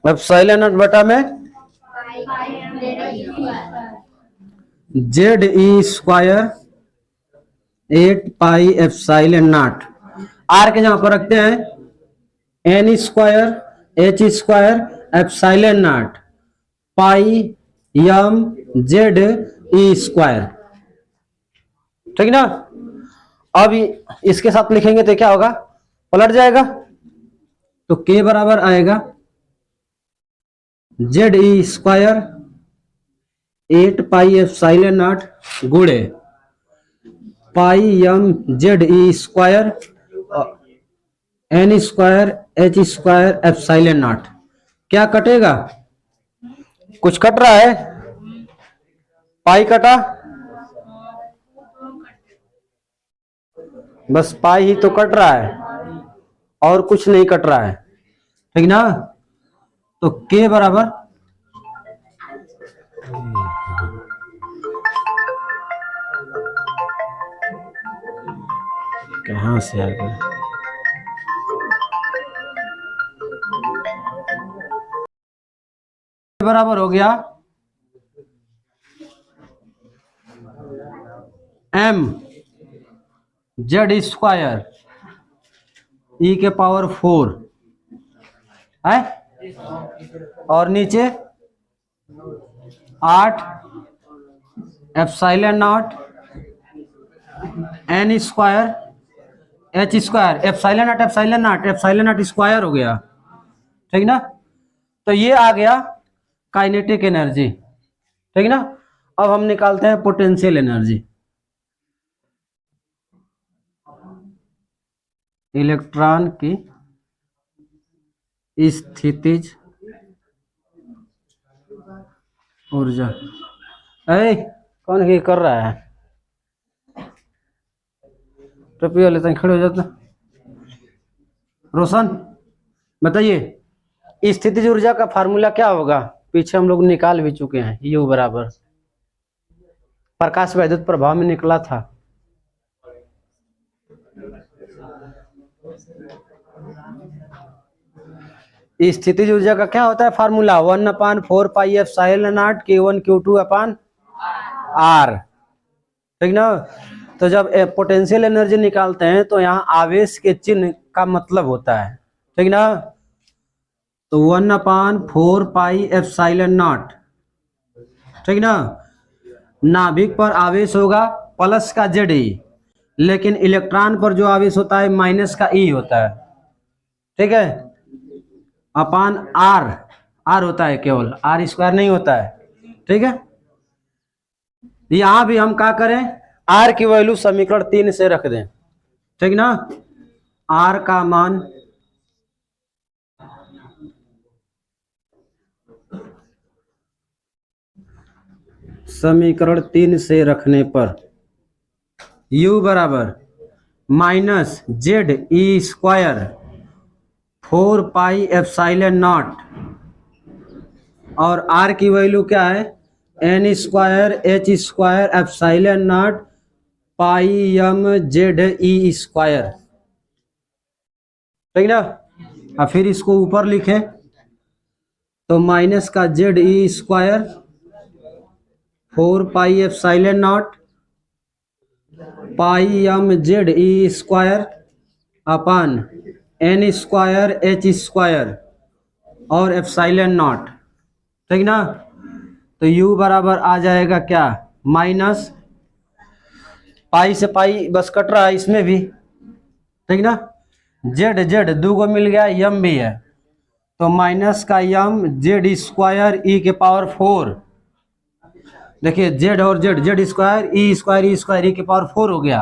Epsilon naught बटा में Z E square 8 pi epsilon naught. R के जहां पर रखते हैं N square H square epsilon naught pi M Z E square. ठीक ना। अब इसके साथ लिखेंगे तो क्या होगा, पलट जाएगा। तो के बराबर आएगा Z E square 8 pi epsilon naught गुणे pi M Z E square N square H square epsilon naught. क्या कटेगा, कुछ कट रहा है, पाई कटा, बस पाई ही तो कट रहा है और कुछ नहीं कट रहा है। ठीक ना। तो के बराबर कहां से आ गया, बराबर हो गया एम जेड स्क्वायर ई के पावर 4 है और नीचे 8 epsilon not an square H square epsilon not epsilon not epsilon naught square हो गया। ठीक ना। तो ये आ गया काइनेटिक एनर्जी। ठीक ना। अब हम निकालते हैं पोटेंशियल एनर्जी। इलेक्ट्रॉन की स्थितिज ऊर्जा। कौन ये कर रहा है, टोपी वाले तो खड़े हो जाता। रोशन बताइए स्थितिज ऊर्जा का फार्मूला क्या होगा, पीछे हम लोग निकाल भी चुके हैं। यू बराबर प्रकाश वैद्युत प्रभाव में निकला था। स्थितिज ऊर्जा का क्या होता है formula, 1/4 pi epsilon not Q1 Q2 upon R। ठीक ना। तो जब पोटेंशियल एनर्जी निकालते हैं तो यहाँ आवेश के चिन्ह का मतलब होता है। ठीक ना। तो 1/4 पाई एप्सिलॉन नॉट। ठीक ना। नाभिक पर आवेश होगा प्लस का जेड ई, लेकिन इलेक्ट्रॉन पर जो आवेश होता है माइनस का ई होता है। ठीक है। अपान आर, आर होता है केवल, आर स्क्वायर नहीं होता है। ठीक है। यहां भी हम क्या करें, आर की वैल्यू समीकरण 3 से रख दें। ठीक ना। आर का मान समीकरण 3 से रखने पर U बराबर minus Z E square 4 pi epsilon naught और R की वैल्यू क्या है N square H square epsilon naught pi M Z E square. ठीक ना। और फिर इसको ऊपर लिखें तो माइनस का Z E square 4 pi epsilon naught pi M Z E square upon N square H square और एप्सिलॉन नॉट। ठीक ना। तो U बराबर आ जाएगा क्या, माइनस पाई से पाई बस कट रहा है इसमें भी। ठीक ना। जेड जेड दो को मिल गया, यम भी है तो माइनस का यम जेड स्क्वायर ई के पावर 4। देखिए जेड और Z, Z square E square E के पावर 4 हो गया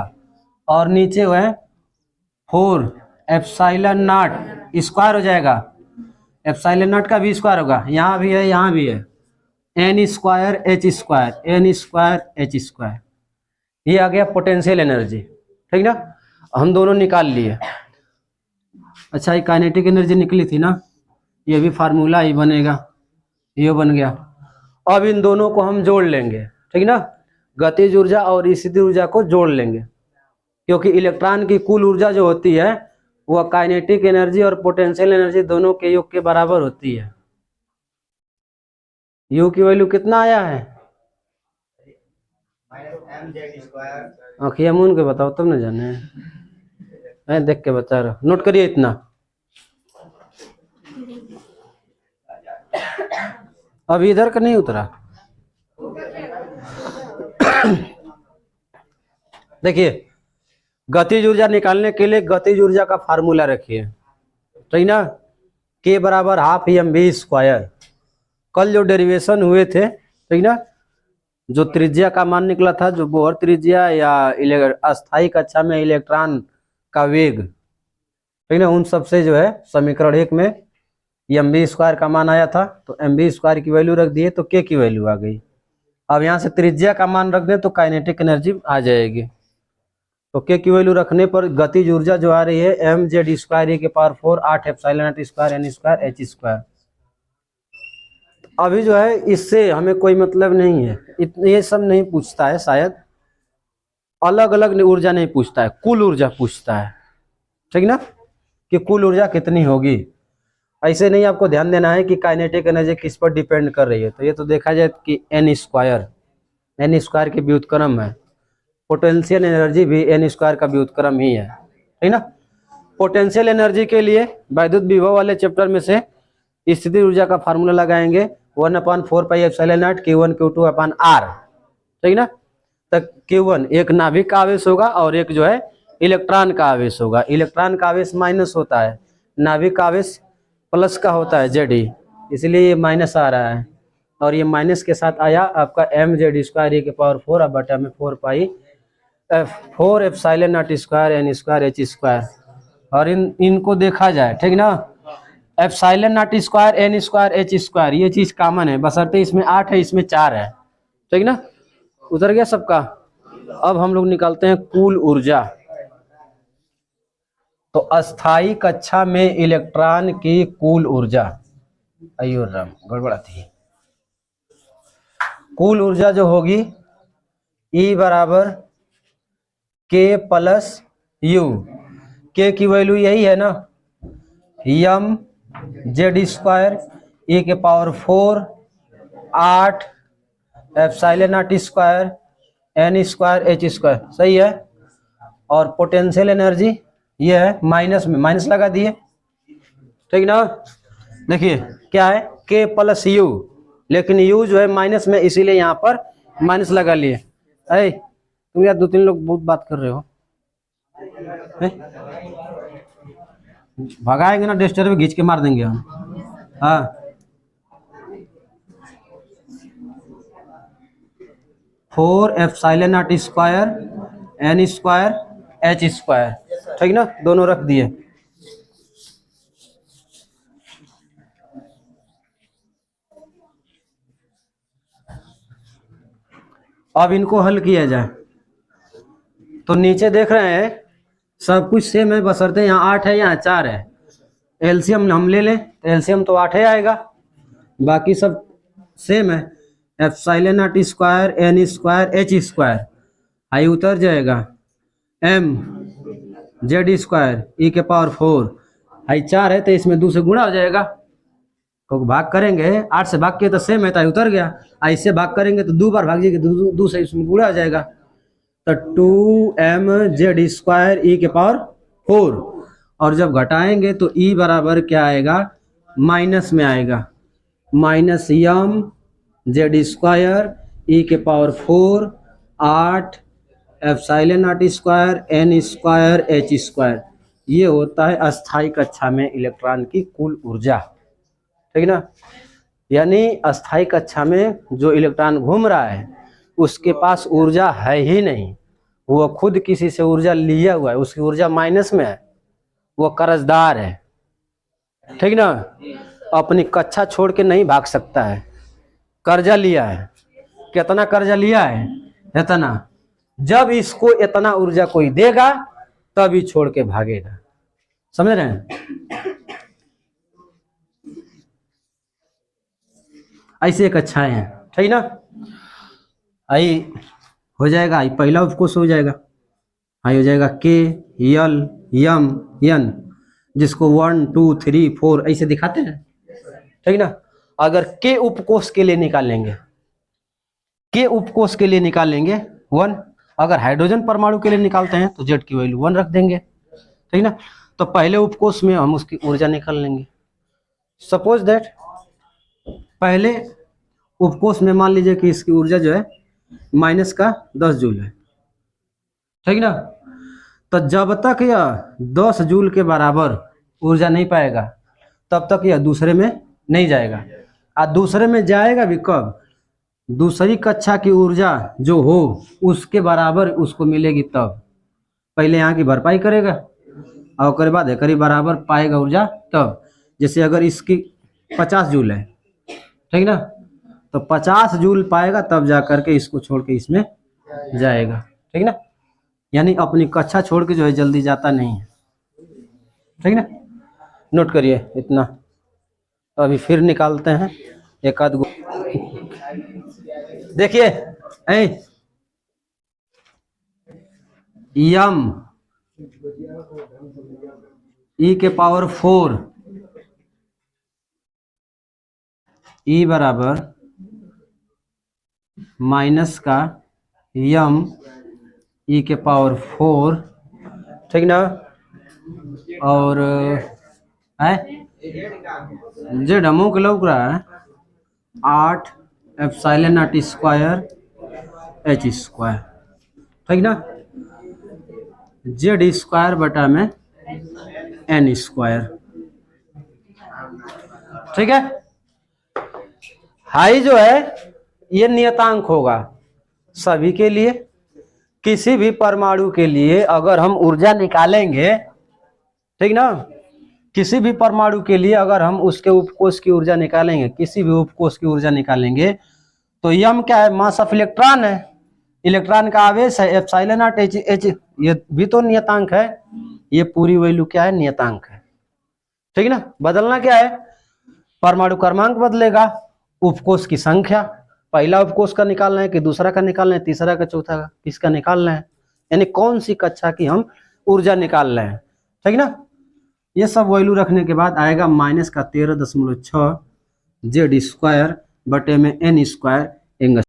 और नीचे हुआ है 4 एप्सिलॉन नॉट स्क्वायर हो जाएगा, एप्सिलॉन नॉट का भी स्क्वायर होगा, यहाँ भी है यहाँ भी है, N square H square N square H square. ये आ गया पोटेंशियल एनर्जी। ठीक ना। हम दोनों निकाल लिए। अच्छा ये काइनेटिक एनर्जी निकली थी ना, ये भी फार्मूला ही बनेगा, ये बन गया। अब इन दोनों को हम जोड़ लेंगे। ठीक ना। गतिज ऊर्जा और स्थितिज ऊर्जा को जोड़ लेंगे क्योंकि इलेक्ट्रॉन की कुल ऊर्जा जो होती है वह काइनेटिक एनर्जी और पोटेंशियल एनर्जी दोनों के योग के बराबर होती है। यू की वैल्यू कितना आया है? आखिया मून के बताओ तब न जाने, देख के बता रहा, नोट करिए इतना। अभी इधर का नहीं उतरा। देखिए, गतिज ऊर्जा निकालने के लिए गतिज ऊर्जा का फार्मूला रखिए, ठीक ना, के बराबर हाफ एम वी स्क्वायर। कल जो डेरिवेशन हुए थे, ठीक ना, जो त्रिज्या का मान निकला था, जो बोहर त्रिज्या या अस्थायी कक्षा में इलेक्ट्रॉन का वेग, ठीक ना, उन सबसे जो है समीकरण 1 में एम वी स्क्वायर का मान आया था, तो एम वी स्क्वायर की वैल्यू रख दिए तो के की वैल्यू आ गई। अब यहाँ से त्रिज्या का मान रख दें तो काइनेटिक एनर्जी आ जाएगी। तो के की वैल्यू रखने पर गतिज ऊर्जा जो आ रही है एम जेड स्क्वायर ई के power 4 8 epsilon naught square N square H square. अभी जो है इससे हमें कोई मतलब नहीं है, ये सब नहीं पूछता है, शायद अलग अलग ऊर्जा नहीं पूछता है, कुल ऊर्जा पूछता है, ठीक ना, कि कुल ऊर्जा कितनी होगी। ऐसे नहीं, आपको ध्यान देना है कि काइनेटिक एनर्जी किस पर डिपेंड कर रही है। तो ये तो देखा जाए कि एन स्क्वायर की व्युत्क्रम है, पोटेंशियल एनर्जी भी एन स्क्वायर का व्युत्क्रम ही है, ठीक ना। पोटेंशियल एनर्जी के लिए वैद्युत विभव वाले चैप्टर में से स्थिति ऊर्जा का फार्मूला लगाएंगे 1/4 पाई epsilon not Q1 Q2 upon R, ठीक ना। तो Q1 एक नाभिक का आवेश होगा और एक जो है इलेक्ट्रॉन का आवेश होगा। इलेक्ट्रॉन का आवेश माइनस होता है, नाभिक का आवेश प्लस का होता है जेड, इसलिए ये माइनस आ रहा है, और ये माइनस के साथ आया आपका एम जेड स्क्वायर ई के पावर 4 अब बटा में 4 pi 4 epsilon naught square N square H square. और इनको देखा जाए, ठीक ना, epsilon naught square N square H square ये चीज कॉमन है, बशर्ते इसमें 8 है इसमें 4 है, ठीक ना, उतर गया सबका। अब हम लोग निकालते हैं कुल ऊर्जा। तो अस्थाई कक्षा में इलेक्ट्रॉन की कुल ऊर्जा, अयो राम गड़बड़ा थी, कुल ऊर्जा जो होगी E बराबर के प्लस यू, के की वैल्यू यही है ना, एम जेड स्क्वायर ई के power 4 8 epsilon naught square N square H square, सही है। और पोटेंशियल एनर्जी ये है, माइनस में माइनस लगा दिए, ठीक ना। देखिए क्या है, के प्लस यू, लेकिन यू जो है माइनस में, इसीलिए यहाँ पर माइनस लगा लिए। तुम यार 2-3 लोग बहुत बात कर रहे हो, भगाएंगे ना डस्टर में घींच के मार देंगे हम। हाँ, 4 epsilon naught square N square H square, ठीक ना, दोनों रख दिए। अब इनको हल किया जाए तो नीचे देख रहे हैं सब कुछ सेम है, बशर्ते यहाँ 8 है यहाँ 4 है। एलसीएम हम ले लें तो एलसीएम तो 8 आएगा, बाकी सब सेम है। Epsilon naught square N square H square आई उतर जाएगा, एम जेड स्क्वायर ई के पावर 4 आई 4 है तो इसमें 2 से गुणा हो जाएगा, तो भाग करेंगे 8 से भाग के तो सेम है तो उतर गया, ऐसे भाग करेंगे तो 2 बार भाग जाएगी, 2 से इसमें गुणा हो जाएगा, तो 2m जेड स्क्वायर ई के पावर 4, और जब घटाएंगे तो ई बराबर क्या आएगा, माइनस में आएगा, minus M Z square E के power 4 8 epsilon naught square N square H square. ये होता है अस्थाई कक्षा में इलेक्ट्रॉन की कुल ऊर्जा, ठीक ना। यानी अस्थाई कक्षा में जो इलेक्ट्रॉन घूम रहा है उसके पास ऊर्जा है ही नहीं, वो खुद किसी से ऊर्जा लिया हुआ है, उसकी ऊर्जा माइनस में है, वो कर्जदार है, ठीक ना। अपनी कक्षा छोड़ के नहीं भाग सकता है, कर्जा लिया है। कितना कर्जा लिया है, इतना, जब इसको इतना ऊर्जा कोई देगा तभी छोड़ के भागेगा, समझ रहे हैं। ऐसे कक्षाएं हैं, ठीक ना। आई हो जाएगा, आई पहला ऑफ कोर्स हो जाएगा, आई हो जाएगा के यल यम यन, जिसको 1 2 3 4 ऐसे दिखाते हैं, ठीक ना। अगर के उपकोष के लिए निकालेंगे, के उपकोष के लिए निकालेंगे 1, अगर हाइड्रोजन परमाणु के लिए निकालते हैं तो जेड की वैल्यू 1 रख देंगे, ठीक ना। तो पहले उपकोष में हम उसकी ऊर्जा निकाल लेंगे। सपोज दैट पहले उपकोष में मान लीजिए कि इसकी ऊर्जा जो है -10 जूल है, ठीक ना। तो जब तक यह 10 जूल के बराबर ऊर्जा नहीं पाएगा तब तक यह दूसरे में नहीं जाएगा। और दूसरे में जाएगा भी कब, दूसरी कक्षा की ऊर्जा जो हो उसके बराबर उसको मिलेगी तब। पहले यहाँ की भरपाई करेगा और उसके बाद करीब बराबर पाएगा ऊर्जा तब। जैसे अगर इसकी 50 जूल है, ठीक ना, तो 50 जूल पाएगा तब जा करके इसको छोड़ के इसमें जाएगा, ठीक ना। यानी अपनी कक्षा छोड़ के जो है जल्दी जाता नहीं है, ठीक ना। नोट करिए इतना। तो अभी फिर निकालते हैं एक आध गो। देखिए यम ई के पावर 4 ई बराबर माइनस का यम ई के पावर 4, ठीक ना। और जेड हमो के लौक रहा है 8 epsilon naught square H square, ठीक ना। जेड स्क्वायर बटा में एन स्क्वायर, ठीक है। हाई जो है ये नियतांक होगा सभी के लिए। किसी भी परमाणु के लिए अगर हम ऊर्जा निकालेंगे, ठीक ना, किसी भी परमाणु के लिए अगर हम उसके उपकोष की ऊर्जा निकालेंगे, किसी भी उपकोष की ऊर्जा निकालेंगे तो यम क्या है, मास ऑफ इलेक्ट्रॉन है, इलेक्ट्रॉन का आवेश है, एप्सिलॉन नॉट एच एच ये भी तो नियतांक है। ये पूरी वैल्यू क्या है, नियतांक है, ठीक ना। बदलना क्या है, परमाणु क्रमांक बदलेगा, उपकोष की संख्या, पहला उपकोष का निकालना है कि दूसरा का निकालना है, तीसरा का चौथा का किसका निकालना है, यानी कौन सी कक्षा की हम ऊर्जा निकाल रहे हैं, ठीक ना। ये सब वैल्यू रखने के बाद आएगा -13.6 जेड स्क्वायर बटे में एन स्क्वायर एंगस्ट्रॉम।